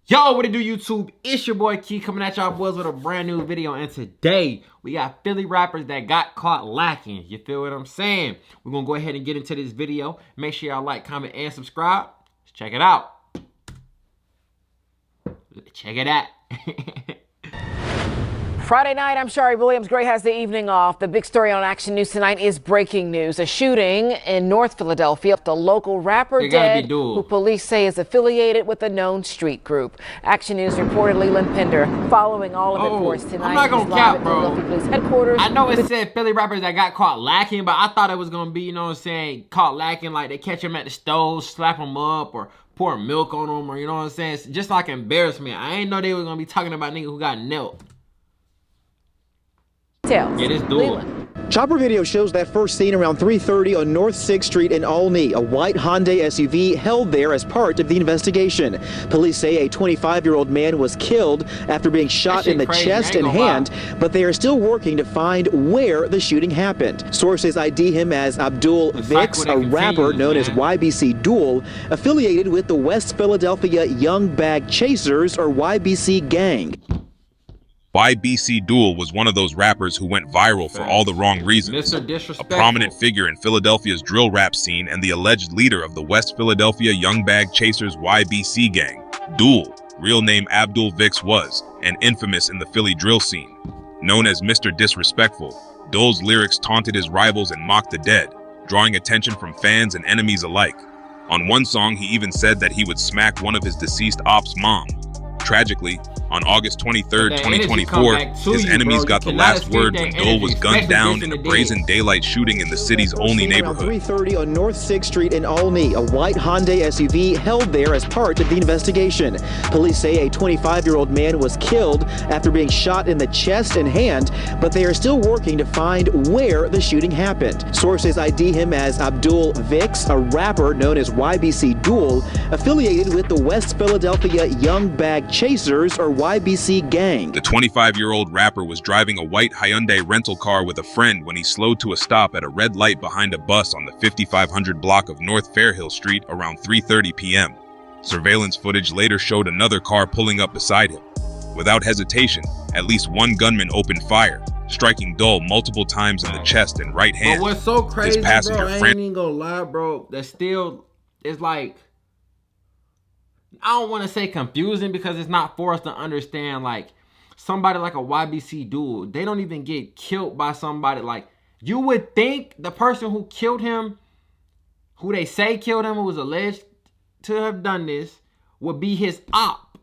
Yo, what it do, YouTube? It's your boy Key coming at y'all boys with a brand new video, and today we got Philly rappers that got caught lacking. You feel what I'm saying? We're gonna go ahead and get into this video. Make sure y'all like, comment, and subscribe. Let's check it out. Check it out. Friday night, I'm Shari Williams. Gray has the evening off. The big story on Action News tonight is breaking news. A shooting in North Philadelphia. The local rapper dead, who police say is affiliated with a known street group. Action News reported Leland Pender following all of it for us tonight. I'm not gonna cap, bro. Police headquarters. I know it said Philly rappers that got caught lacking, but I thought it was gonna be, you know what I'm saying, caught lacking, like they catch him at the stove, slap him up, or pour milk on him, or you know what I'm saying? It's just like embarrassment. I ain't know they were gonna be talking about niggas who got nailed. Yeah, this duel. Chopper video shows that first seen around 3:30 on North 6th Street in Olney. A white Hyundai SUV held there as part of the investigation. Police say a 25-year-old man was killed after being shot in the chest and hand, but they are still working to find where the shooting happened. Sources ID him as Abdul Vix, a rapper known as YBC Duel, affiliated with the West Philadelphia Young Bag Chasers, or YBC gang. YBC Duel was one of those rappers who went viral for all the wrong reasons. A prominent figure in Philadelphia's drill rap scene and the alleged leader of the West Philadelphia Young Bag Chasers YBC gang. Duel, real name Abdul Vix, was, and infamous in the Philly drill scene. Known as Mr. Disrespectful, Duel's lyrics taunted his rivals and mocked the dead, drawing attention from fans and enemies alike. On one song, he even said that he would smack one of his deceased Opps' mom. Tragically, on August 23, 2024, his enemies got the last word when Dole was gunned down in a brazen daylight shooting in the city's only neighborhood. 3:30 on North 6th Street in Olney. A white Hyundai SUV held there as part of the investigation. Police say a 25-year-old man was killed after being shot in the chest and hand, but they are still working to find where the shooting happened. Sources ID him as Abdul Vix, a rapper known as YBC Duel, affiliated with the West Philadelphia Young Bag Chasers, or YBC gang. The 25-year-old rapper was driving a white Hyundai rental car with a friend when he slowed to a stop at a red light behind a bus on the 5500 block of North Fairhill Street around 3:30 p.m. Surveillance footage later showed another car pulling up beside him. Without hesitation, at least one gunman opened fire, striking Dole multiple times in the chest and right hand. But what's so crazy, His passenger bro, I ain't even gonna lie, bro, that still is like, I don't want to say confusing because it's not for us to understand. Like, somebody like a YBC Duel, they don't even get killed by somebody. Like, you would think the person who killed him, who they say killed him, who was alleged to have done this, would be his op.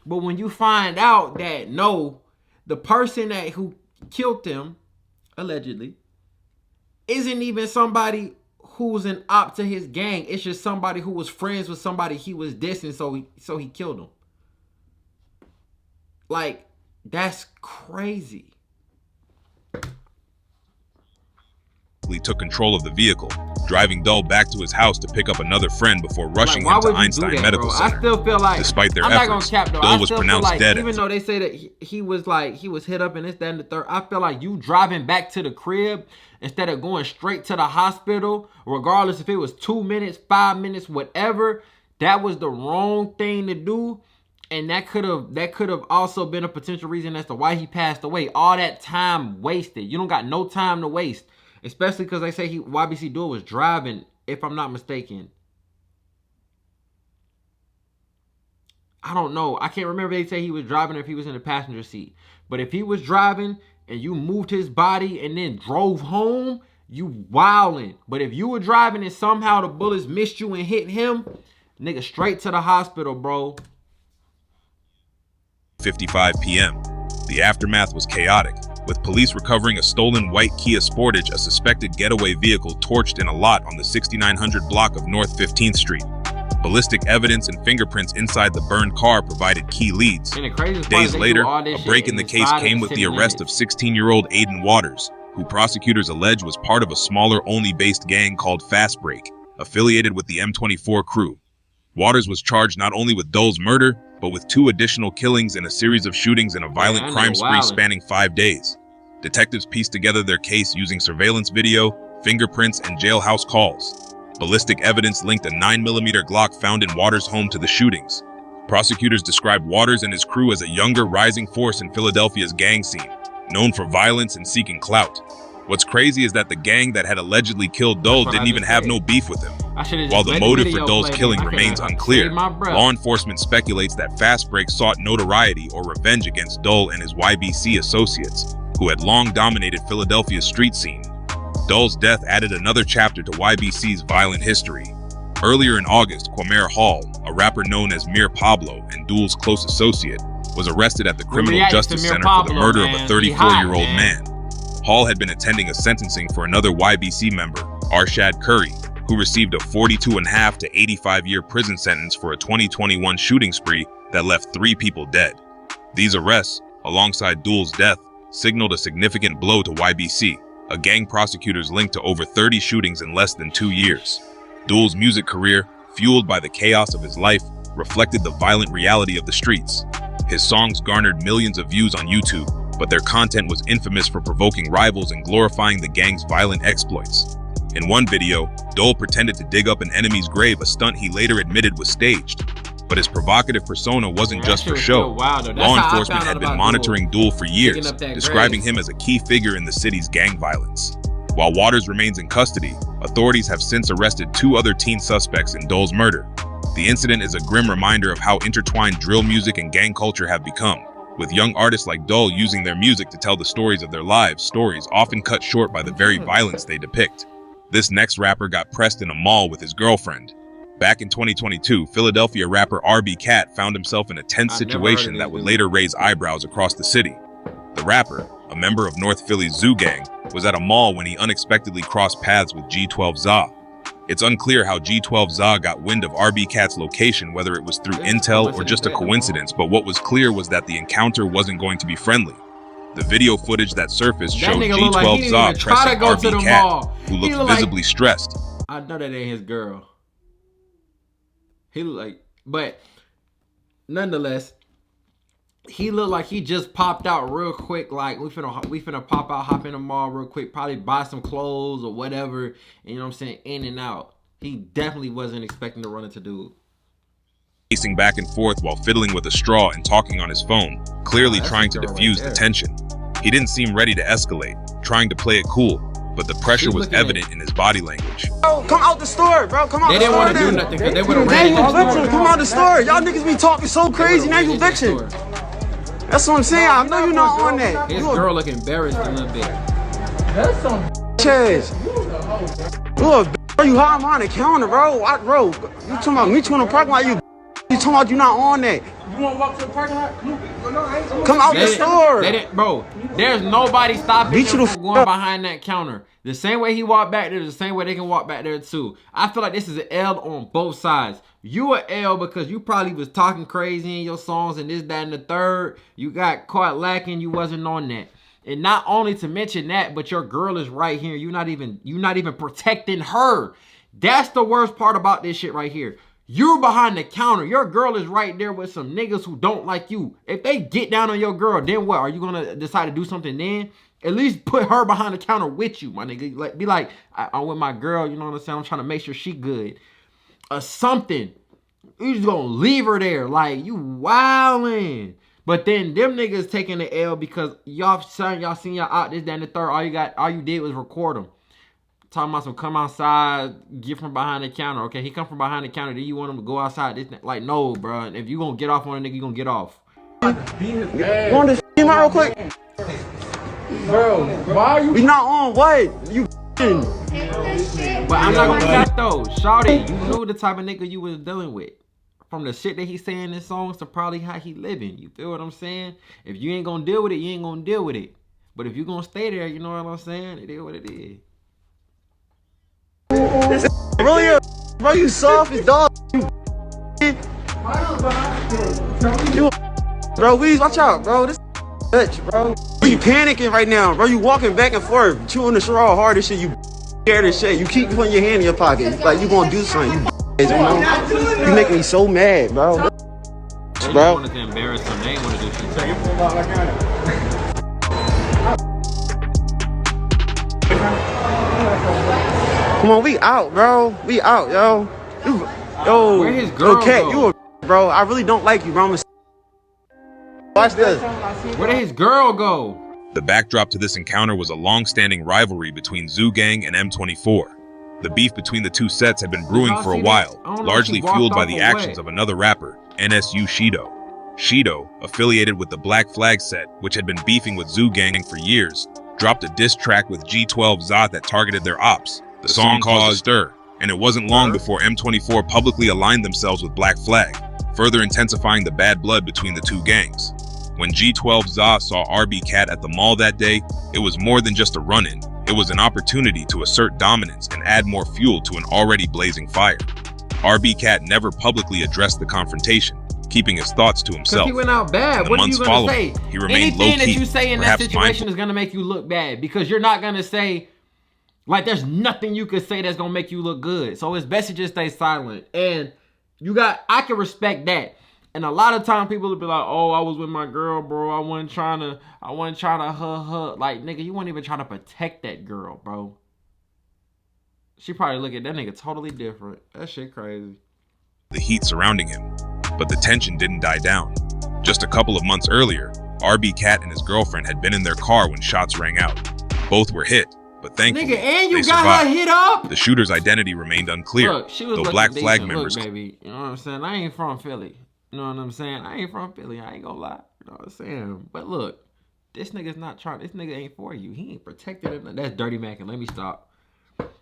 But when you find out that no, the person who killed him, allegedly, isn't even somebody who's an op to his gang. It's just somebody who was friends with somebody he was dissing, so he killed him. Like, that's crazy. He took control of the vehicle, driving Dull back to his house to pick up another friend before rushing him to Einstein Medical Center. I still feel like, despite their efforts, Dull was pronounced dead. Even though they say that he was hit up and this, that, and the third, I feel like you driving back to the crib instead of going straight to the hospital, regardless if it was 2 minutes, 5 minutes, whatever, that was the wrong thing to do. And that could have also been a potential reason as to why he passed away. All that time wasted. You don't got no time to waste. Especially because they say YBC Duel was driving, if I'm not mistaken. I don't know. I can't remember if they say he was driving or if he was in the passenger seat. But if he was driving and you moved his body and then drove home, you wildin'. But if you were driving and somehow the bullets missed you and hit him, nigga, straight to the hospital, bro. 55 p.m. The aftermath was chaotic, with police recovering a stolen white Kia Sportage, a suspected getaway vehicle torched in a lot on the 6900 block of North 15th Street. Ballistic evidence and fingerprints inside the burned car provided key leads. Days later, a break in the case came with the arrest of 16-year-old Aiden Waters, who prosecutors allege was part of a smaller Olney-based gang called Fast Break, affiliated with the M24 crew. Waters was charged not only with Dole's murder, but with 2 additional killings and a series of shootings in a violent crime spree spanning 5 days. Detectives pieced together their case using surveillance video, fingerprints, and jailhouse calls. Ballistic evidence linked a 9mm Glock found in Waters' home to the shootings. Prosecutors describe Waters and his crew as a younger, rising force in Philadelphia's gang scene, known for violence and seeking clout. What's crazy is that the gang that had allegedly killed Dole didn't even have no beef with him. While the motive for Dole's killing remains unclear, law enforcement speculates that Fast Break sought notoriety or revenge against Dole and his YBC associates, who had long dominated Philadelphia's street scene. Dole's death added another chapter to YBC's violent history. Earlier in August, Quamere Hall, a rapper known as Mir Pablo and Dole's close associate, was arrested at the Criminal Justice Center for the murder of a 34-year-old man. Hall had been attending a sentencing for another YBC member, Arshad Curry, who received a 42.5 to 85-year prison sentence for a 2021 shooting spree that left 3 people dead. These arrests, alongside Dole's death, signaled a significant blow to YBC, a gang prosecutors linked to over 30 shootings in less than 2 years. Dole's music career, fueled by the chaos of his life, reflected the violent reality of the streets. His songs garnered millions of views on YouTube, but their content was infamous for provoking rivals and glorifying the gang's violent exploits. In one video, Dole pretended to dig up an enemy's grave, a stunt he later admitted was staged. But his provocative persona wasn't just for show. Law enforcement had been monitoring Dole for years, describing him as a key figure in the city's gang violence. While Waters remains in custody, authorities have since arrested 2 other teen suspects in Dole's murder. The incident is a grim reminder of how intertwined drill music and gang culture have become, with young artists like Dole using their music to tell the stories of their lives, stories often cut short by the very violence they depict. This next rapper got pressed in a mall with his girlfriend. Back in 2022, Philadelphia rapper RB Cat found himself in a tense situation that would later raise eyebrows across the city. The rapper, a member of North Philly's Zoo Gang, was at a mall when he unexpectedly crossed paths with G12 Za. It's unclear how G12 Za got wind of RB Cat's location, whether it was through intel or just a coincidence, but what was clear was that the encounter wasn't going to be friendly. The video footage that surfaced showed G12 Za pressing RB Cat, who looked visibly stressed. I know that ain't his girl. He looked like, but nonetheless, he looked like he just popped out real quick. Like we finna pop out, hop in the mall real quick, probably buy some clothes or whatever. And you know what I'm saying, in and out. He definitely wasn't expecting to run into dude. Pacing back and forth while fiddling with a straw and talking on his phone, clearly trying to diffuse the tension. He didn't seem ready to escalate, trying to play it cool, but the pressure was evident in his body language. Bro, come out the store, bro. Come out the store. They didn't want to do nothing because they would have ran in the store. Come out the store. Y'all niggas be talking so crazy. Now you bitching. That's what I'm saying. I know you're not on that. His girl look embarrassed a little bit. That's some chaz. Look, bro, you hot behind the counter, bro. Bro, you talking about me to the parking lot? You talking about you not on that? You want to walk to the parking lot? Come out the store. Bro, there's nobody stopping him from going behind that counter. The same way he walked back there, the same way they can walk back there too. I feel like this is an L on both sides. You a L because you probably was talking crazy in your songs and this, that, and the third. You got caught lacking. You wasn't on that. And not only to mention that, but your girl is right here. You're not even protecting her. That's the worst part about this shit right here. You're behind the counter. Your girl is right there with some niggas who don't like you. If they get down on your girl, then what? Are you gonna decide to do something then? At least put her behind the counter with you, my nigga. Like, be like, I'm with my girl, you know what I'm saying? I'm trying to make sure she good. Or something. You just gonna leave her there. Like, you wildin'. But then them niggas taking the L because y'all seen y'all out this, that, and the third. All you did was record them. Talking about some come outside, get from behind the counter. Okay, he come from behind the counter. Then you want him to go outside. This, like, no, bro. If you gonna get off on a nigga, you gonna get off. You want to him out real quick? Bro, why are you? We not on what? You. But I'm not gonna cap though. Shawty, you knew the type of nigga you was dealing with. From the shit that he saying in his songs to probably how he living. You feel what I'm saying? If you ain't gonna deal with it, you ain't gonna deal with it. But if you gonna stay there, you know what I'm saying? It is what it is. This really a bro, you soft as dog. You bro, please watch out, bro. This bitch, bro. You panicking right now, bro. You walking back and forth, chewing the straw hard as shit. You scared as shit. You keep putting your hand in your pocket like you gonna do something. You know? You make me so mad, bro. They just wanted to embarrass him. They ain't want to do shit. Come on, we out, bro. We out, yo. Yo, where his girl okay, go? you a bro. I really don't like you, bro. Watch this. Where did his girl go? The backdrop to this encounter was a long-standing rivalry between Zoo Gang and M24. The beef between the two sets had been brewing for a while, largely fueled by the actions of another rapper, NSU Shido. Shido, affiliated with the Black Flag set, which had been beefing with Zoo Gang for years, dropped a diss track with G12 Zot that targeted their Opps. The song caused a stir, and it wasn't long before M24 publicly aligned themselves with Black Flag, further intensifying the bad blood between the two gangs. When G12 Zot saw RB Cat at the mall that day, it was more than just a run-in. It was an opportunity to assert dominance and add more fuel to an already blazing fire. RB Cat never publicly addressed the confrontation, keeping his thoughts to himself. He went out bad. What are you gonna say? He remained Anything low-key, that you say in that perhaps situation mindful. is gonna make you look bad, because you're not gonna say, like, there's nothing you could say that's gonna make you look good. So it's best to just stay silent. And I can respect that. And a lot of times people will be like, oh, I was with my girl, bro. I wasn't trying to hug. Like, nigga, you weren't even trying to protect that girl, bro. She probably look at that nigga totally different. That shit crazy. The heat surrounding him, but the tension didn't die down. Just a couple of months earlier, RB Cat and his girlfriend had been in their car when shots rang out. Both were hit, but thankfully, nigga, and you they got survived. her hit up? The shooter's identity remained unclear, Look, she was though Black looking Flag decent. members... Look, baby, you know what I'm saying? I ain't from Philly. You know what I'm saying? I ain't from Philly. I ain't gonna lie. You know what I'm saying? But look, this nigga's not trying. This nigga ain't for you. He ain't protected. That's dirty macking. Let me stop.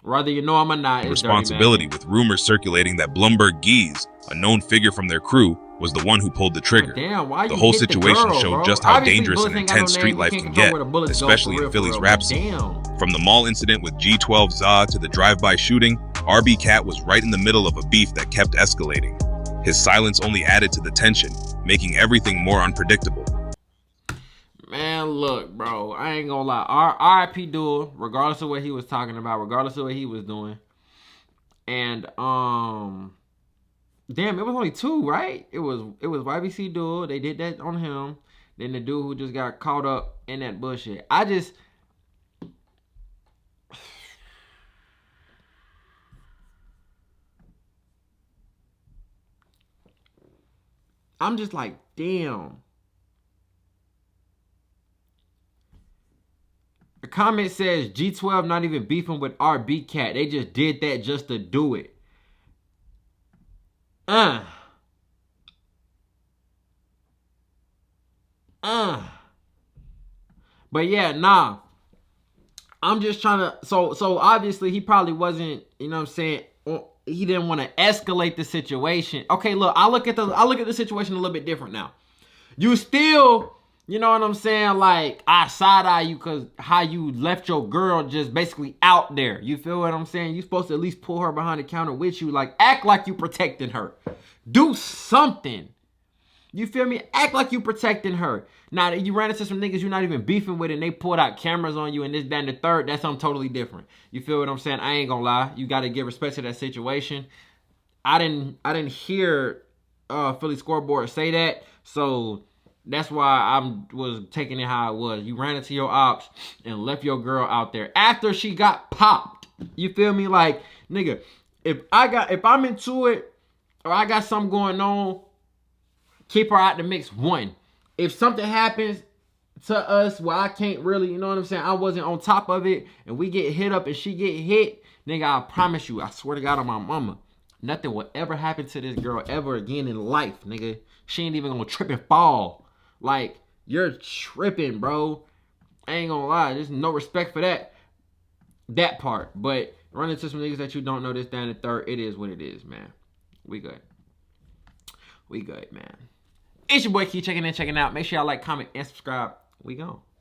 Whether you know him or not, it's responsibility, with rumors circulating that mngmtkee, a known figure from their crew, was the one who pulled the trigger. Damn, why you the whole hit situation girl, showed bro? just how Obviously, dangerous and bullets ain't got intense no street name. life You can can't get, control where the bullets go, especially for in real, Philly's for real. rap scene. Damn. From the mall incident with G12 Zod to the drive-by shooting, RB Cat was right in the middle of a beef that kept escalating. His silence only added to the tension, making everything more unpredictable. Man, look, bro, I ain't gonna lie. RIP Duel, regardless of what he was talking about, regardless of what he was doing. And damn, it was only two, right? It was YBC Duel. They did that on him. Then the dude who just got caught up in that bullshit. I'm just like, damn. The comment says G12 not even beefing with RB Cat. They just did that just to do it. But yeah, nah. I'm just trying to, so obviously he probably wasn't, you know what I'm saying, he didn't want to escalate the situation. Okay, look, I look at the situation a little bit different now. You still, you know what I'm saying, like, I side-eye you because how you left your girl just basically out there. You feel what I'm saying? You supposed to at least pull her behind the counter with you, like, act like you protecting her. Do something. You feel me? Act like you protecting her. Now, you ran into some niggas you're not even beefing with and they pulled out cameras on you and this, that, and the third. That's something totally different. You feel what I'm saying? I ain't gonna lie. You got to give respect to that situation. I didn't hear Philly Scoreboard say that. So that's why I was taking it how it was. You ran into your ops and left your girl out there after she got popped. You feel me? Like, nigga, if I'm into it or I got something going on, keep her out the mix. One, if something happens to us where I can't really, you know what I'm saying, I wasn't on top of it, and we get hit up and she get hit, nigga, I promise you, I swear to God on my mama, nothing will ever happen to this girl ever again in life, nigga. She ain't even gonna trip and fall. Like, you're tripping, bro. I ain't gonna lie, there's no respect for that part. But run into some niggas that you don't know, this, that, and the third, it is what it is, man. We good. We good, man. It's your boy Key, checking in, checking out. Make sure y'all like, comment, and subscribe. We gone.